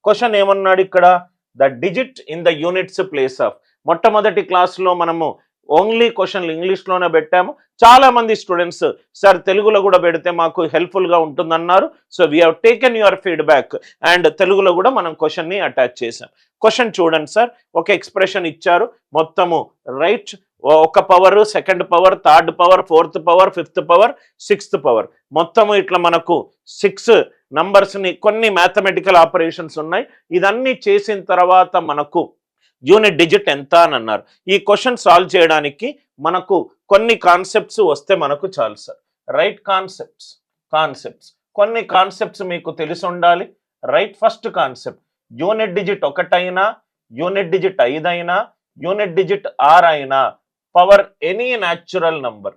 Question ఏమన్నాడు ఇక్కడ, the digit in the units place of. మొట్టమొదటి క్లాస్లో మనము ఓన్లీ క్వశ్చన్లు ఇంగ్లీష్లోనే పెట్టాము. చాలా మంది స్టూడెంట్స్ సార్ తెలుగులో కూడా పెడితే మాకు హెల్ప్ఫుల్గా ఉంటుందన్నారు. So we have taken your feedback and తెలుగులో కూడా మనం క్వశ్చన్ని అటాచ్ చేసాం. క్వశ్చన్ చూడండి సార్, ఒక ఎక్స్ప్రెషన్ ఇచ్చారు, మొత్తము రైట్, ఒక power, second power, third power, fourth power, fifth power, sixth power, మొత్తము ఇట్లా మనకు 6 నంబర్స్ని, కొన్ని మ్యాథమెటికల్ ఆపరేషన్స్ ఉన్నాయి. ఇదన్నీ చేసిన తర్వాత మనకు యూనిట్ డిజిట్ ఎంత అని అన్నారు. ఈ క్వశ్చన్ సాల్వ్ చేయడానికి మనకు కొన్ని కాన్సెప్ట్స్ వస్తే మనకు చాలు సార్. రైట్, కాన్సెప్ట్స్ కొన్ని కాన్సెప్ట్స్ మీకు తెలిసి ఉండాలి. Right, first concept, unit digit 1 అయినా, యూనిట్ డిజిట్ 5 అయినా, యూనిట్ డిజిట్ 6 అయినా, power any natural number,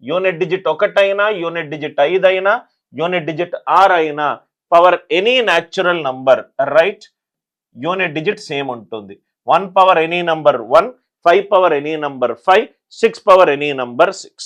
unit digit 1 అయినా, యూనిట్ డిజిట్ 5 అయినా, యూనిట్ డిజిట్ 6 అయినా, power any natural number, right, unit digit same ఉంటుంది. 1 power any number 1, 5 power any number 5, 6 power any number 6.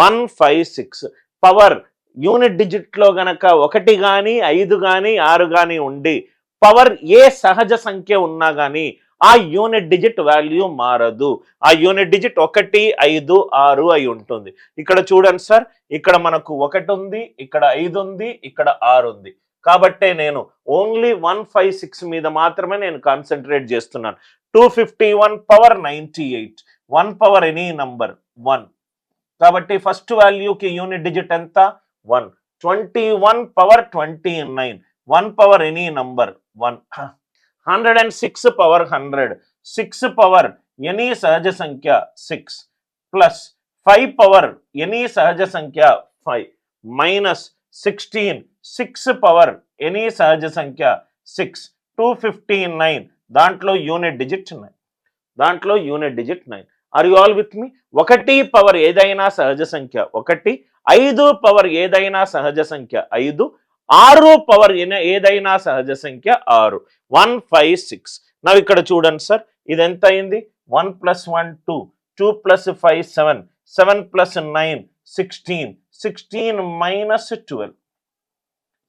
1, 5, 6 power unit డిజిట్లో గనక 1 కానీ 5 కానీ 6 కానీ ఉండి పవర్ ఏ సహజ సంఖ్య ఉన్నా కానీ ఆ యూనిట్ డిజిట్ వాల్యూ మారదు. ఆ యూనిట్ డిజిట్ 1, 5, 6 అయి ఉంటుంది. ఇక్కడ చూడండి సార్, ఇక్కడ మనకు 1 ఉంది, ఇక్కడ 5 ఉంది, ఇక్కడ 6 ఉంది. కాబట్టే నేను ఓన్లీ 1, 5, 6 మీద మాత్రమే నేను కాన్సన్ట్రేట్ చేస్తున్నాను. 251 పవర్ 98, 1 పవర్ ఎనీ నంబర్ 1. కాబట్టి ఫస్ట్ వాల్యూకి యూనిట్ డిజిట్ ఎంత, 1. 21 power 29, 1 power any number 1. 106 power 100, 6 power any సహజ సంఖ్య 6, ప్లస్ 5 పవర్ ఎనీ సహజ సంఖ్య 5, మైనస్ 16, 6 పవర్ ఎనీ సహజ సంఖ్య 6, 259. దాంట్లో unit digit 9. Are you all with me? 1 power ఏదైనా సహజ సంఖ్య 1, 5 పవర్ ఏదైనా సహజ సంఖ్య 5, 6 పవర్ ఏదైనా సహజ సంఖ్య 6. 1, 5, 6. నా ఇక్కడ చూడండి సార్, ఇది ఎంత అయింది? 1 + 1 2, 2 + 5 7, 7 + 9 16, 16 - 12,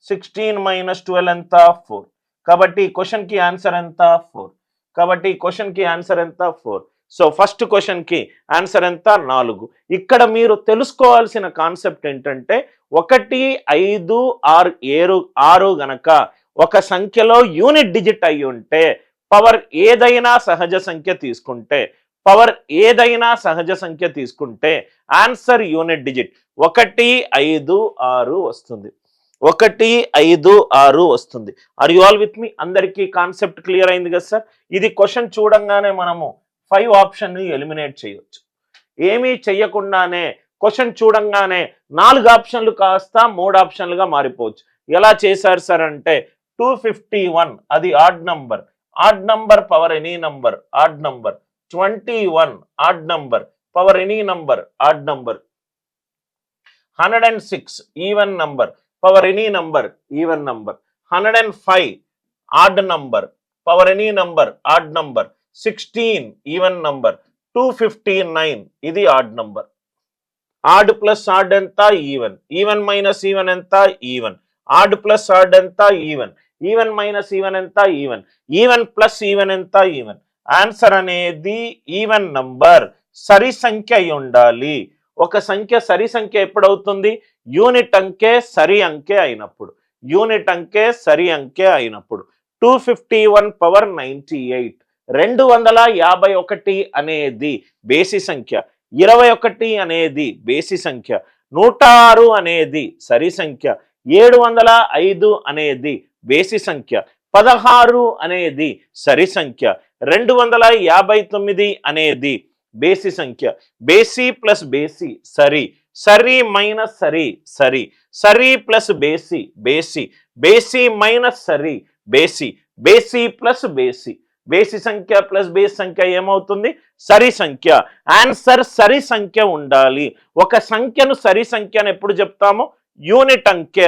16 - 12 ఎంత? 4. కాబట్టి ఈ క్వశ్చన్కి ఆన్సర్ ఎంత? 4. కాబట్టి ఈ క్వశ్చన్కి ఆన్సర్ ఎంత? 4. సో ఫస్ట్ క్వశ్చన్కి ఆన్సర్ ఎంత? 4. ఇక్కడ మీరు తెలుసుకోవాల్సిన కాన్సెప్ట్ ఏంటంటే 1, 5, 6 గనక ఒక సంఖ్యలో యూనిట్ డిజిట్ అయి ఉంటే పవర్ ఏదైనా సహజ సంఖ్య తీసుకుంటే ఆన్సర్ యూనిట్ డిజిట్ 1, 5, 6 వస్తుంది. 1, 5, 6 వస్తుంది. ఆర్ యు ఆల్ విత్ మీ? అందరికీ కాన్సెప్ట్ క్లియర్ అయింది కదా సార్? ఇది క్వశ్చన్ చూడంగానే మనము 5 ఆప్షన్ని ఎలిమినేట్ చేయొచ్చు. ఏమీ చెయ్యకుండానే క్వశ్చన్ చూడంగానే 4 ఆప్షన్లు కాస్త 3 ఆప్షన్లుగా మారిపోవచ్చు. ఎలా చేశారు సార్ అంటే 251 అది odd number power any number odd number, 21 odd number power any number odd number, 106 even number power any number even number, 105 odd number power any number odd number, 16 even number, 259 ఇది odd number. Odd plus odd ఎంత? Even. Even minus even ఎంత? Even. Odd plus odd ఎంత? Even. Even minus even ఎంత? Even. Even plus even ఎంత? Even. Answer అనేది even number, సరి సంఖ్య అయి ఉండాలి. ఒక సంఖ్య సరి సంఖ్య ఎప్పుడవుతుంది? యూనిట్ అంకె సరి అంకె అయినప్పుడు. 251 పవర్ 98, 251 అనేది బేసి సంఖ్య, 21 అనేది బేసి సంఖ్య, 106 అనేది సరి సంఖ్య, 705 అనేది బేసి సంఖ్య, 16 అనేది సరి సంఖ్య, 259 అనేది బేసి సంఖ్య. బేసి ప్లస్ బేసి సరి, సరి మైనస్ సరి సరి, సరి ప్లస్ బేసి బేసి, బేసి మైనస్ సరి బేసి, బేసి ప్లస్ బేసి, బేసి సంఖ్య ప్లస్ బేసి సంఖ్య ఏమవుతుంది? సరి సంఖ్య. ఆన్సర్ సరి సంఖ్య ఉండాలి. ఒక సంఖ్యను సరి సంఖ్య అని ఎప్పుడు చెప్తాము? యూనిట్ అంకె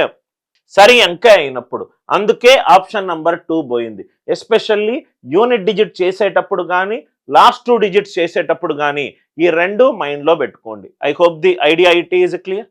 సరి అంకె అయినప్పుడు. అందుకే ఆప్షన్ నంబర్ 2 పోయింది. ఎస్పెషల్లీ యూనిట్ డిజిట్ చేసేటప్పుడు కానీ లాస్ట్ 2 డిజిట్స్ చేసేటప్పుడు కానీ ఈ 2 మైండ్లో పెట్టుకోండి. I hope the idea it is clear.